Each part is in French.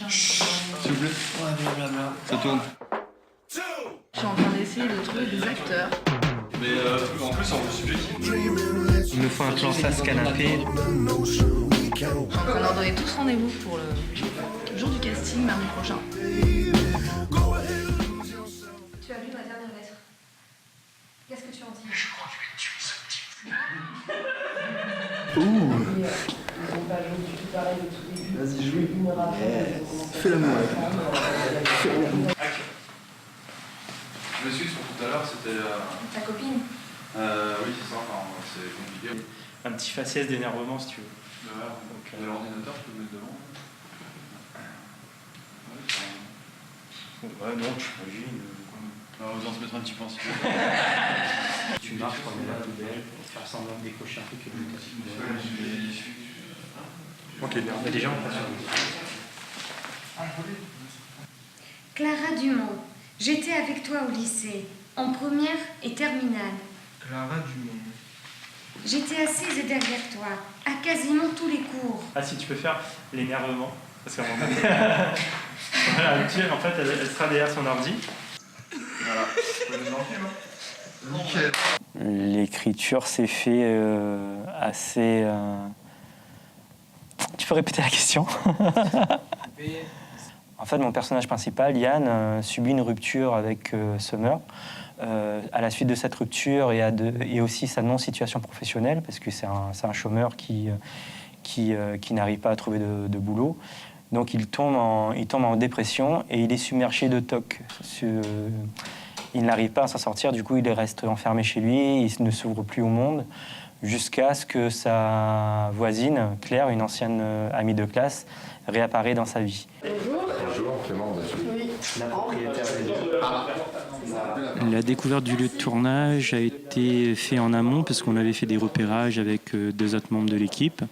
S'il vous plaît. Ouais, blablabla. Ça tourne. Je suis en train d'essayer de trouver des acteurs. Mais en plus, on veut subjectif. Il me faut un plan sas canapé. Donc on leur donnait tous rendez-vous pour le jour du casting mardi prochain. Tu as lu ma dernière lettre. Qu'est-ce que tu en dis? Je crois que je vais tuer ce type. Vas-y, joue. Fais l'amour. Je m'excuse pour tout à l'heure, c'était... Ta copine? Oui, c'est ça, enfin, c'est compliqué. Un petit faciès d'énervement si tu veux. De l'ordinateur, je peux le mettre devant. Ouais, non, tu imagines. On va se mettre un petit peu en silence. Tu marches pour aller à la poubelle pour faire semblant de décocher un truc que Ok, bien. mais déjà on passe sur Clara Dumont. J'étais avec toi au lycée, en première et terminale. Clara Dumont. J'étais assise derrière toi, à quasiment tous les cours. Ah si tu peux faire l'énervement, parce qu'à un moment donné, voilà, en fait elle sera derrière son ordi. Voilà. Je peux nous en film, hein. Nickel. L'écriture s'est fait assez... Tu peux répéter la question? En fait, mon personnage principal, Yann, subit une rupture avec Summer. À la suite de cette rupture et aussi sa non-situation professionnelle, parce que c'est un chômeur qui n'arrive pas à trouver de boulot. Donc il tombe en dépression et il est submergé de TOC. Il n'arrive pas à s'en sortir, du coup il reste enfermé chez lui, il ne s'ouvre plus au monde, jusqu'à ce que sa voisine, Claire, une ancienne amie de classe, réapparaît dans sa vie. Bonjour, Clément, Oui. La propriétaire des lieux. La découverte du lieu de tournage a été faite en amont parce qu'on avait fait des repérages avec deux autres membres de l'équipe.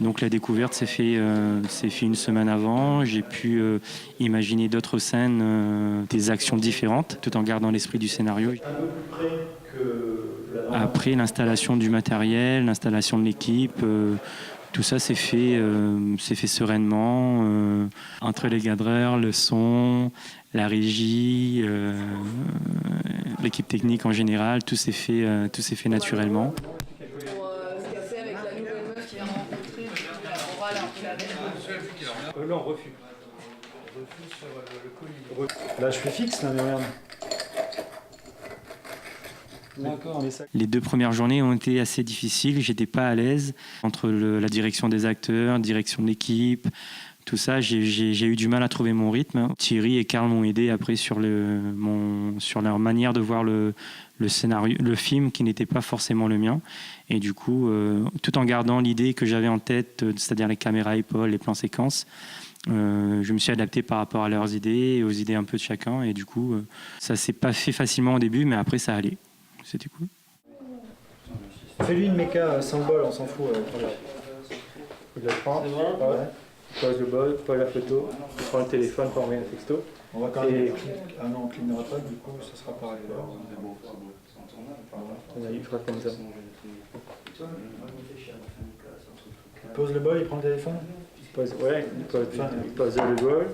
Donc la découverte s'est fait une semaine avant. J'ai pu imaginer d'autres scènes, des actions différentes, tout en gardant l'esprit du scénario. Après l'installation du matériel, l'installation de l'équipe, tout ça s'est fait sereinement, entre les cadreurs, le son, la régie, l'équipe technique en général, tout s'est fait naturellement. Pour se casser avec la nouvelle meuf qu'il vient de rencontrer, on va aller un peu la merde. Là, on refuse. Là, je fais fixe, là, mais regarde. D'accord, mais ça... Les 2 premières journées ont été assez difficiles, j'étais pas à l'aise. Entre la direction des acteurs, direction de l'équipe, tout ça, j'ai eu du mal à trouver mon rythme. Thierry et Karl m'ont aidé après sur leur manière de voir le scénario, le film qui n'était pas forcément le mien. Et du coup, tout en gardant l'idée que j'avais en tête, c'est-à-dire les caméras épaules, les plans séquences, je me suis adapté par rapport à leurs idées et aux idées un peu de chacun. Et du coup, ça s'est pas fait facilement au début, mais après ça allait. C'était cool. Fais-lui une méca sans le bol, on s'en fout. Il le prend. Ouais. Pose le bol, pose la photo, prend le téléphone pour envoyer un texto. On va quand même. Ah non, on clignera pas, du coup, ça sera pareil. Il fera comme ça. Il pose le bol, il prend le téléphone. Ouais, il pose le bol,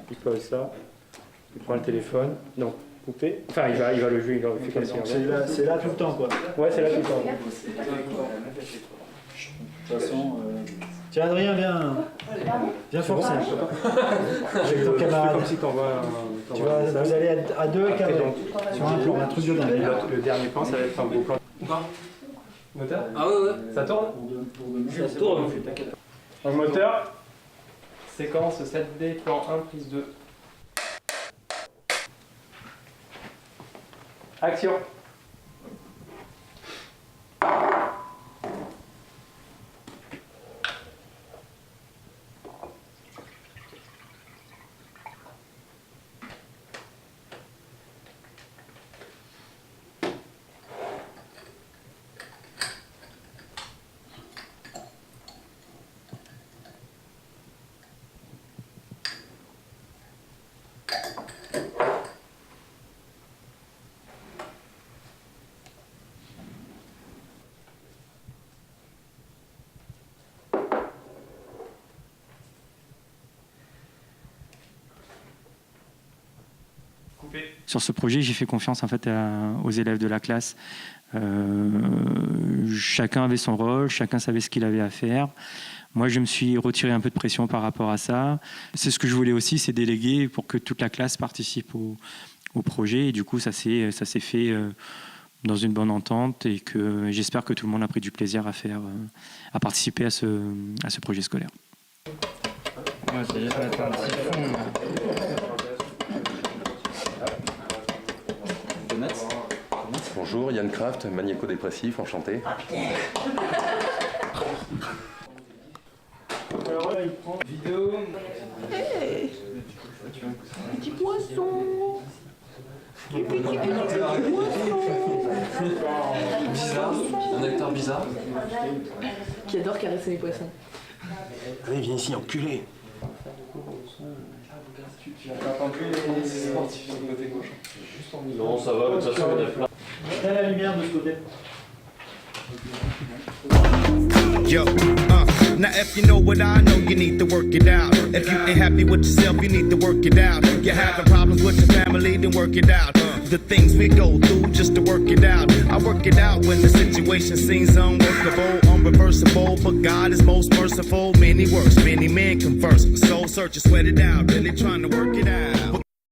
il pose ça, il prend le téléphone. Non. Coupé. Enfin, il va le jouer, il fait comme ça. C'est là tout le temps, quoi. Ouais, c'est là tout le temps. De toute façon, tiens, Adrien, viens forcer. Avec ton camarade. Comme si vous allez à deux et cadrer. Sur un plan, un truc de dingue. Le dernier plan, ça va être un beau plan. Moteur? Ah ouais. Ça tourne? Ça tourne. En moteur, séquence 7D, plan 1, prise 2. Action. Sur ce projet, j'ai fait confiance en fait aux élèves de la classe. Chacun avait son rôle, chacun savait ce qu'il avait à faire. Moi, je me suis retiré un peu de pression par rapport à ça. C'est ce que je voulais aussi, c'est déléguer pour que toute la classe participe au projet. Et du coup, ça s'est fait dans une bonne entente et que j'espère que tout le monde a pris du plaisir à participer à ce projet scolaire. Ouais, c'est juste mettre un petit fond. Bonjour, Yann Kraft, magnéco-dépressif, enchanté. Alors là, il prend Vidéo. Hey, petit poisson. Bizarre, un acteur bizarre. Qui adore caresser les poissons. Allez, viens ici, enculé. Tu as pas entendu les sportifs sur le côté gauche? Non, ça va, de toute façon, on est plein. Mets la lumière de ce côté. Yo, now if you know what I know, you need to work it out. If you ain't happy with yourself, you need to work it out. You're having problems with your family, then work it out. The things we go through just to work it out. I work it out when the situation seems unworkable, unreversible, but God is most merciful. Many works, many men converse. Soul searching, sweat it out, really trying to work it out.